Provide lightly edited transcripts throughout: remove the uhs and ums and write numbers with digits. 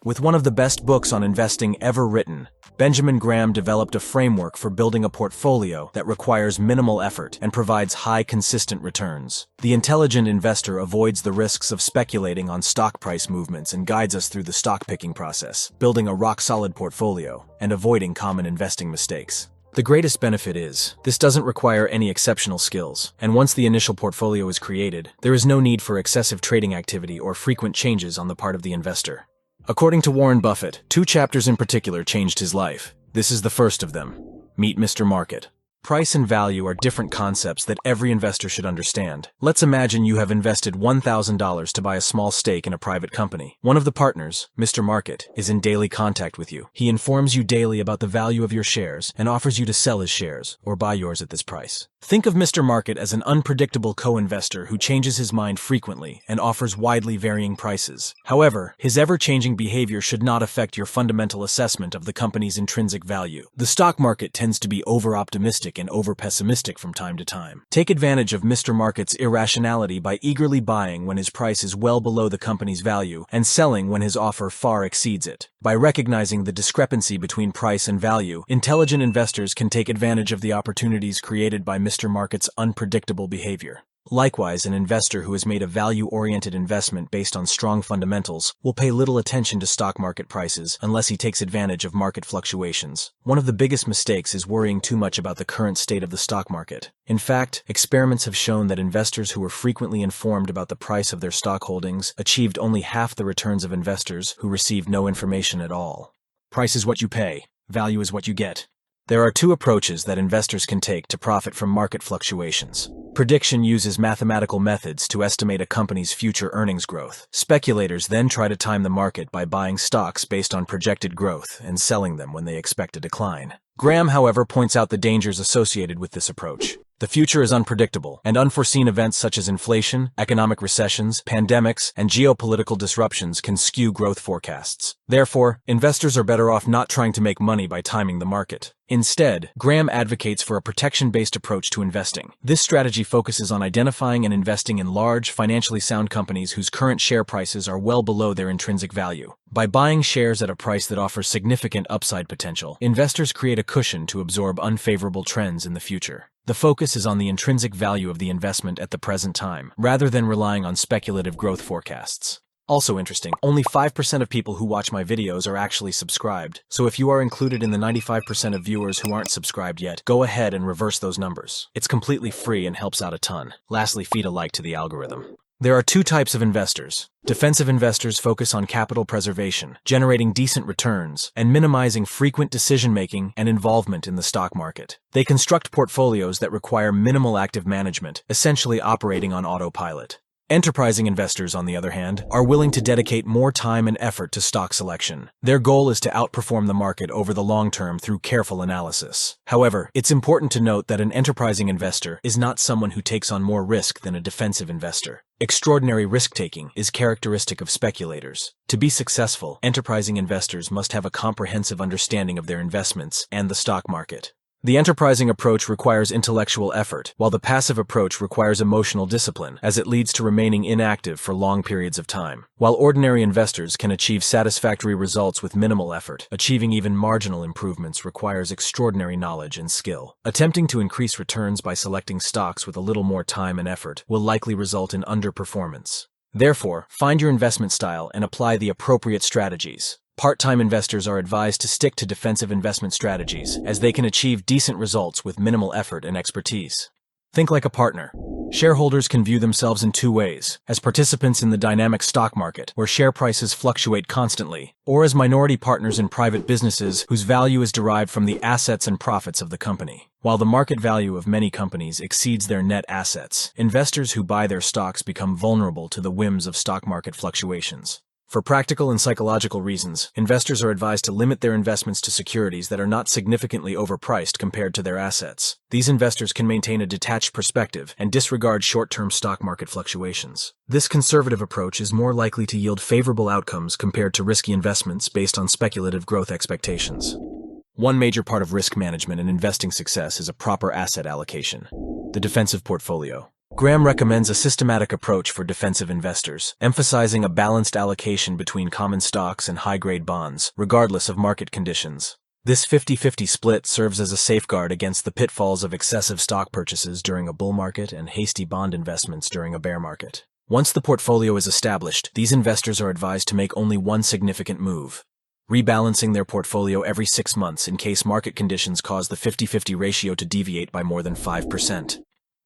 With one of the best books on investing ever written, Benjamin Graham developed a framework for building a portfolio that requires minimal effort and provides high, consistent returns. The intelligent investor avoids the risks of speculating on stock price movements and guides us through the stock picking process, building a rock-solid portfolio and avoiding common investing mistakes. The greatest benefit is, this doesn't require any exceptional skills, and once the initial portfolio is created, there is no need for excessive trading activity or frequent changes on the part of the investor. According to Warren Buffett, 2 chapters in particular changed his life. This is the first of them. Meet Mr. Market. Price and value are different concepts that every investor should understand. Let's imagine you have invested $1,000 to buy a small stake in a private company. One of the partners, Mr. Market, is in daily contact with you. He informs you daily about the value of your shares and offers you to sell his shares or buy yours at this price. Think of Mr. Market as an unpredictable co-investor who changes his mind frequently and offers widely varying prices. However, his ever-changing behavior should not affect your fundamental assessment of the company's intrinsic value. The stock market tends to be over-optimistic and over-pessimistic from time to time. Take advantage of Mr. Market's irrationality by eagerly buying when his price is well below the company's value and selling when his offer far exceeds it. By recognizing the discrepancy between price and value, intelligent investors can take advantage of the opportunities created by Mr. Market's unpredictable behavior. Likewise, an investor who has made a value-oriented investment based on strong fundamentals will pay little attention to stock market prices unless he takes advantage of market fluctuations. One of the biggest mistakes is worrying too much about the current state of the stock market. In fact, experiments have shown that investors who were frequently informed about the price of their stock holdings achieved only half the returns of investors who received no information at all. Price is what you pay, value is what you get. There are 2 approaches that investors can take to profit from market fluctuations. Prediction uses mathematical methods to estimate a company's future earnings growth. Speculators then try to time the market by buying stocks based on projected growth and selling them when they expect a decline. Graham, however, points out the dangers associated with this approach. The future is unpredictable, and unforeseen events such as inflation, economic recessions, pandemics, and geopolitical disruptions can skew growth forecasts. Therefore, investors are better off not trying to make money by timing the market. Instead, Graham advocates for a protection-based approach to investing. This strategy focuses on identifying and investing in large, financially sound companies whose current share prices are well below their intrinsic value. By buying shares at a price that offers significant upside potential, investors create a cushion to absorb unfavorable trends in the future. The focus is on the intrinsic value of the investment at the present time, rather than relying on speculative growth forecasts. Also interesting, only 5% of people who watch my videos are actually subscribed, so if you are included in the 95% of viewers who aren't subscribed yet, go ahead and reverse those numbers. It's completely free and helps out a ton. Lastly, feed a like to the algorithm. There are 2 types of investors. Defensive investors focus on capital preservation, generating decent returns, and minimizing frequent decision-making and involvement in the stock market. They construct portfolios that require minimal active management, essentially operating on autopilot. Enterprising investors, on the other hand, are willing to dedicate more time and effort to stock selection. Their goal is to outperform the market over the long term through careful analysis. However, it's important to note that an enterprising investor is not someone who takes on more risk than a defensive investor. Extraordinary risk-taking is characteristic of speculators. To be successful, enterprising investors must have a comprehensive understanding of their investments and the stock market. The enterprising approach requires intellectual effort, while the passive approach requires emotional discipline, as it leads to remaining inactive for long periods of time. While ordinary investors can achieve satisfactory results with minimal effort, achieving even marginal improvements requires extraordinary knowledge and skill. Attempting to increase returns by selecting stocks with a little more time and effort will likely result in underperformance. Therefore, find your investment style and apply the appropriate strategies. Part-time investors are advised to stick to defensive investment strategies, as they can achieve decent results with minimal effort and expertise. Think like a partner. Shareholders can view themselves in 2 ways: as participants in the dynamic stock market, where share prices fluctuate constantly, or as minority partners in private businesses whose value is derived from the assets and profits of the company. While the market value of many companies exceeds their net assets, investors who buy their stocks become vulnerable to the whims of stock market fluctuations. For practical and psychological reasons, investors are advised to limit their investments to securities that are not significantly overpriced compared to their assets. These investors can maintain a detached perspective and disregard short-term stock market fluctuations. This conservative approach is more likely to yield favorable outcomes compared to risky investments based on speculative growth expectations. One major part of risk management and investing success is a proper asset allocation. The defensive portfolio. Graham recommends a systematic approach for defensive investors, emphasizing a balanced allocation between common stocks and high-grade bonds, regardless of market conditions. This 50-50 split serves as a safeguard against the pitfalls of excessive stock purchases during a bull market and hasty bond investments during a bear market. Once the portfolio is established, these investors are advised to make only one significant move, rebalancing their portfolio every 6 months in case market conditions cause the 50-50 ratio to deviate by more than 5%.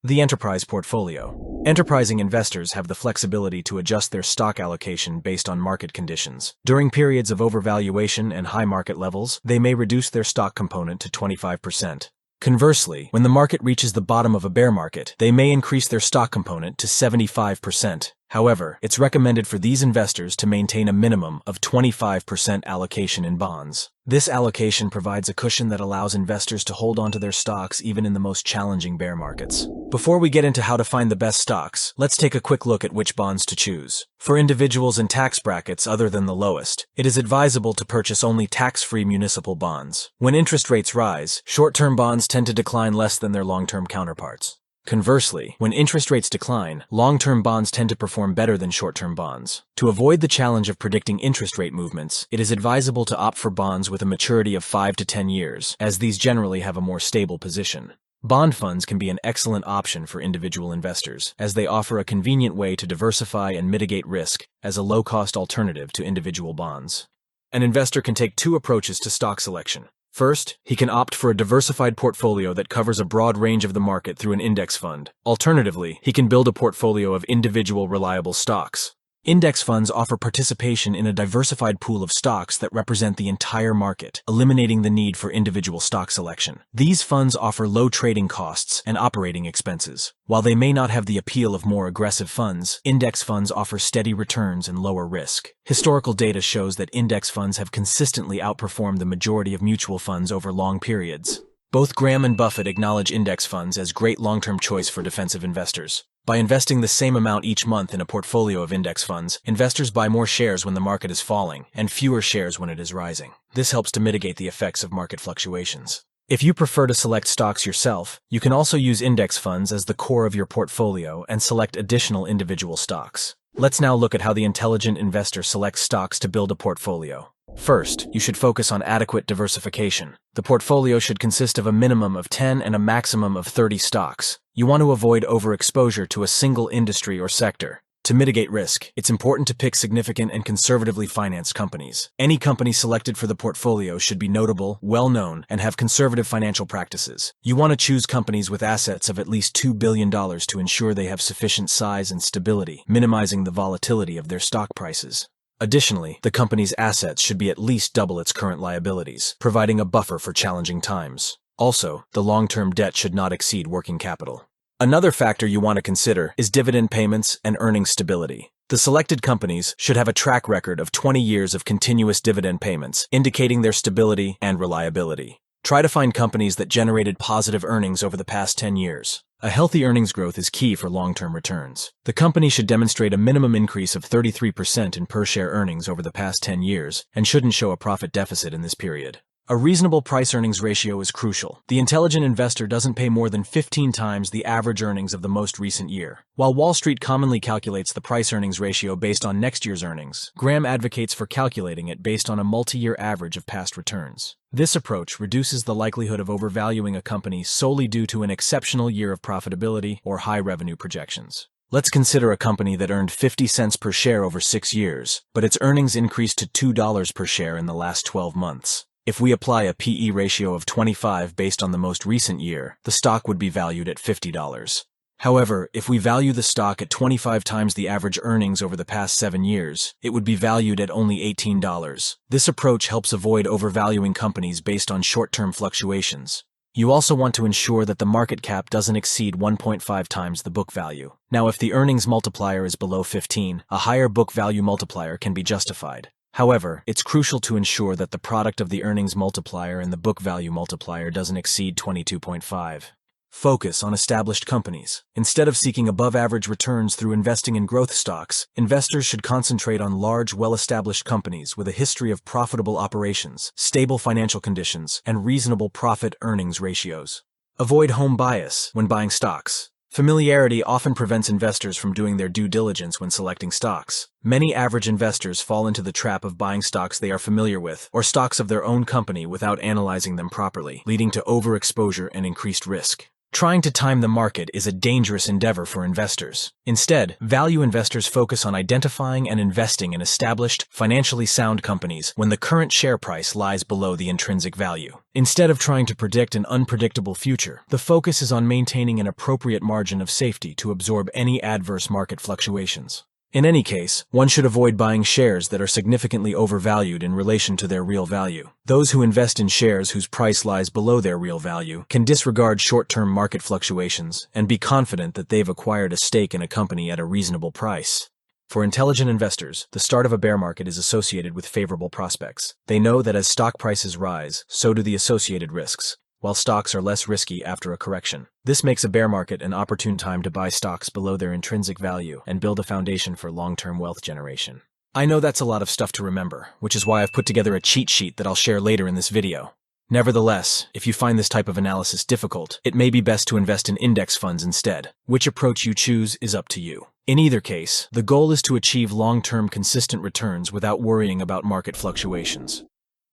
The enterprise portfolio. Enterprising investors have the flexibility to adjust their stock allocation based on market conditions. During periods of overvaluation and high market levels, they may reduce their stock component to 25%. Conversely, when the market reaches the bottom of a bear market, they may increase their stock component to 75%. However, it's recommended for these investors to maintain a minimum of 25% allocation in bonds. This allocation provides a cushion that allows investors to hold onto their stocks even in the most challenging bear markets. Before we get into how to find the best stocks, let's take a quick look at which bonds to choose. For individuals in tax brackets other than the lowest, it is advisable to purchase only tax-free municipal bonds. When interest rates rise, short-term bonds tend to decline less than their long-term counterparts. Conversely, when interest rates decline, long-term bonds tend to perform better than short-term bonds. To avoid the challenge of predicting interest rate movements, it is advisable to opt for bonds with a maturity of 5 to 10 years, as these generally have a more stable position. Bond funds can be an excellent option for individual investors, as they offer a convenient way to diversify and mitigate risk as a low-cost alternative to individual bonds. An investor can take two approaches to stock selection. First, he can opt for a diversified portfolio that covers a broad range of the market through an index fund. Alternatively, he can build a portfolio of individual reliable stocks. Index funds offer participation in a diversified pool of stocks that represent the entire market, eliminating the need for individual stock selection. These funds offer low trading costs and operating expenses. While they may not have the appeal of more aggressive funds, index funds offer steady returns and lower risk. Historical data shows that index funds have consistently outperformed the majority of mutual funds over long periods. Both Graham and Buffett acknowledge index funds as great long-term choice for defensive investors. By investing the same amount each month in a portfolio of index funds, investors buy more shares when the market is falling and fewer shares when it is rising. This helps to mitigate the effects of market fluctuations. If you prefer to select stocks yourself, you can also use index funds as the core of your portfolio and select additional individual stocks. Let's now look at how the intelligent investor selects stocks to build a portfolio. First, you should focus on adequate diversification. The portfolio should consist of a minimum of 10 and a maximum of 30 stocks. You want to avoid overexposure to a single industry or sector. To mitigate risk, it's important to pick significant and conservatively financed companies. Any company selected for the portfolio should be notable, well-known, and have conservative financial practices. You want to choose companies with assets of at least $2 billion to ensure they have sufficient size and stability, minimizing the volatility of their stock prices. Additionally, the company's assets should be at least double its current liabilities, providing a buffer for challenging times. Also, the long-term debt should not exceed working capital. Another factor you want to consider is dividend payments and earnings stability. The selected companies should have a track record of 20 years of continuous dividend payments, indicating their stability and reliability. Try to find companies that generated positive earnings over the past 10 years. A healthy earnings growth is key for long-term returns. The company should demonstrate a minimum increase of 33% in per-share earnings over the past 10 years and shouldn't show a profit deficit in this period. A reasonable price-earnings ratio is crucial. The intelligent investor doesn't pay more than 15 times the average earnings of the most recent year. While Wall Street commonly calculates the price-earnings ratio based on next year's earnings, Graham advocates for calculating it based on a multi-year average of past returns. This approach reduces the likelihood of overvaluing a company solely due to an exceptional year of profitability or high revenue projections. Let's consider a company that earned 50 cents per share over 6 years, but its earnings increased to $2 per share in the last 12 months. If we apply a P/E ratio of 25 based on the most recent year, the stock would be valued at $50. However, if we value the stock at 25 times the average earnings over the past 7 years, it would be valued at only $18. This approach helps avoid overvaluing companies based on short-term fluctuations. You also want to ensure that the market cap doesn't exceed 1.5 times the book value. Now, if the earnings multiplier is below 15, a higher book value multiplier can be justified. However, it's crucial to ensure that the product of the earnings multiplier and the book value multiplier doesn't exceed 22.5. Focus on established companies. Instead of seeking above-average returns through investing in growth stocks, investors should concentrate on large, well-established companies with a history of profitable operations, stable financial conditions, and reasonable profit-earnings ratios. Avoid home bias when buying stocks. Familiarity often prevents investors from doing their due diligence when selecting stocks. Many average investors fall into the trap of buying stocks they are familiar with, or stocks of their own company without analyzing them properly, leading to overexposure and increased risk. Trying to time the market is a dangerous endeavor for investors. Instead, value investors focus on identifying and investing in established, financially sound companies when the current share price lies below the intrinsic value. Instead of trying to predict an unpredictable future, the focus is on maintaining an appropriate margin of safety to absorb any adverse market fluctuations. In any case, one should avoid buying shares that are significantly overvalued in relation to their real value. Those who invest in shares whose price lies below their real value can disregard short-term market fluctuations and be confident that they've acquired a stake in a company at a reasonable price. For intelligent investors, the start of a bear market is associated with favorable prospects. They know that as stock prices rise, so do the associated risks, while stocks are less risky after a correction. This makes a bear market an opportune time to buy stocks below their intrinsic value and build a foundation for long-term wealth generation. I know that's a lot of stuff to remember, which is why I've put together a cheat sheet that I'll share later in this video. Nevertheless, if you find this type of analysis difficult, it may be best to invest in index funds instead. Which approach you choose is up to you. In either case, the goal is to achieve long-term consistent returns without worrying about market fluctuations.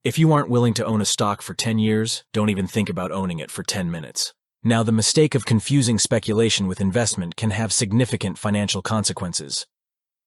If you aren't willing to own a stock for 10 years, don't even think about owning it for 10 minutes. Now, the mistake of confusing speculation with investment can have significant financial consequences.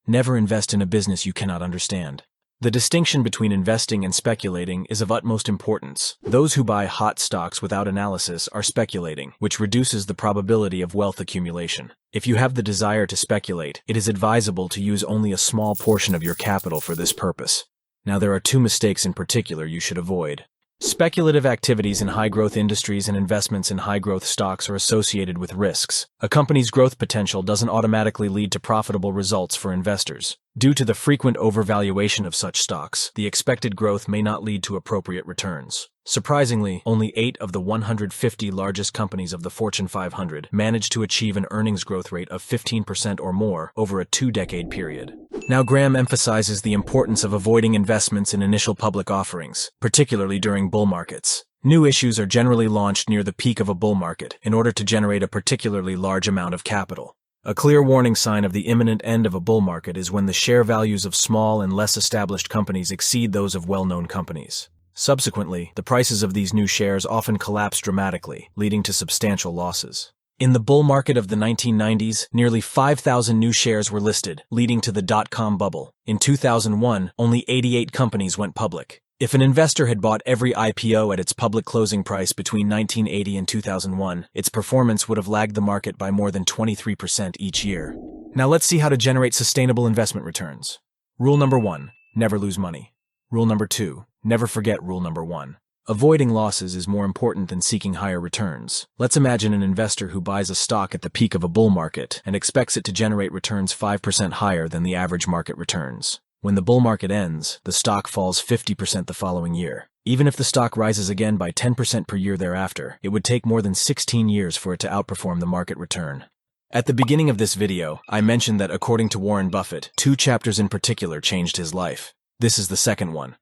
Never invest in a business you cannot understand. The distinction between investing and speculating is of utmost importance. Those who buy hot stocks without analysis are speculating, which reduces the probability of wealth accumulation. If you have the desire to speculate, it is advisable to use only a small portion of your capital for this purpose. Now, there are two mistakes in particular you should avoid. Speculative activities in high-growth industries and investments in high-growth stocks are associated with risks. A company's growth potential doesn't automatically lead to profitable results for investors. Due to the frequent overvaluation of such stocks, the expected growth may not lead to appropriate returns. Surprisingly, only 8 of the 150 largest companies of the Fortune 500 managed to achieve an earnings growth rate of 15% or more over a 2-decade period. Now, Graham emphasizes the importance of avoiding investments in initial public offerings, particularly during bull markets. New issues are generally launched near the peak of a bull market in order to generate a particularly large amount of capital. A clear warning sign of the imminent end of a bull market is when the share values of small and less established companies exceed those of well-known companies. Subsequently, the prices of these new shares often collapse dramatically, leading to substantial losses. In the bull market of the 1990s, nearly 5,000 new shares were listed, leading to the dot-com bubble. In 2001, only 88 companies went public. If an investor had bought every IPO at its public closing price between 1980 and 2001, its performance would have lagged the market by more than 23% each year. Now let's see how to generate sustainable investment returns. Rule number 1, never lose money. Rule number 2, never forget rule number 1. Avoiding losses is more important than seeking higher returns. Let's imagine an investor who buys a stock at the peak of a bull market and expects it to generate returns 5% higher than the average market returns. When the bull market ends, the stock falls 50% the following year. Even if the stock rises again by 10% per year thereafter, it would take more than 16 years for it to outperform the market return. At the beginning of this video, I mentioned that according to Warren Buffett, 2 chapters in particular changed his life. This is the second one.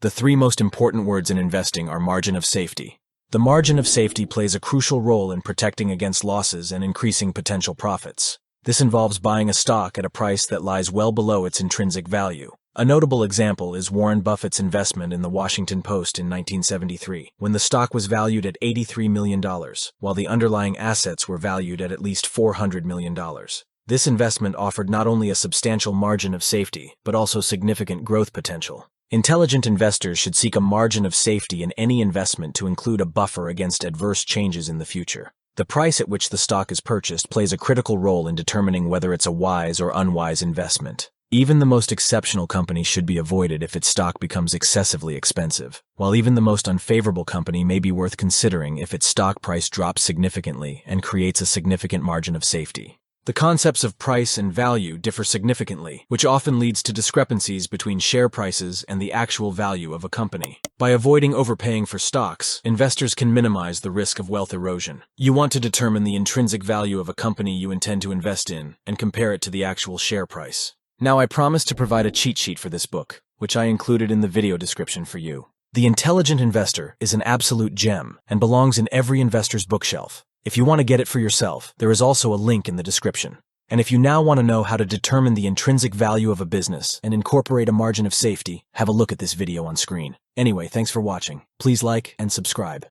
The 3 most important words in investing are margin of safety. The margin of safety plays a crucial role in protecting against losses and increasing potential profits. This involves buying a stock at a price that lies well below its intrinsic value. A notable example is Warren Buffett's investment in the Washington Post in 1973, when the stock was valued at $83 million, while the underlying assets were valued at least $400 million. This investment offered not only a substantial margin of safety, but also significant growth potential. Intelligent investors should seek a margin of safety in any investment to include a buffer against adverse changes in the future. The price at which the stock is purchased plays a critical role in determining whether it's a wise or unwise investment. Even the most exceptional company should be avoided if its stock becomes excessively expensive, while even the most unfavorable company may be worth considering if its stock price drops significantly and creates a significant margin of safety. The concepts of price and value differ significantly, which often leads to discrepancies between share prices and the actual value of a company. By avoiding overpaying for stocks, investors can minimize the risk of wealth erosion. You want to determine the intrinsic value of a company you intend to invest in and compare it to the actual share price. Now, I promised to provide a cheat sheet for this book, which I included in the video description for you. The Intelligent Investor is an absolute gem and belongs in every investor's bookshelf. If you want to get it for yourself, there is also a link in the description. And if you now want to know how to determine the intrinsic value of a business and incorporate a margin of safety, have a look at this video on screen. Anyway, thanks for watching. Please like and subscribe.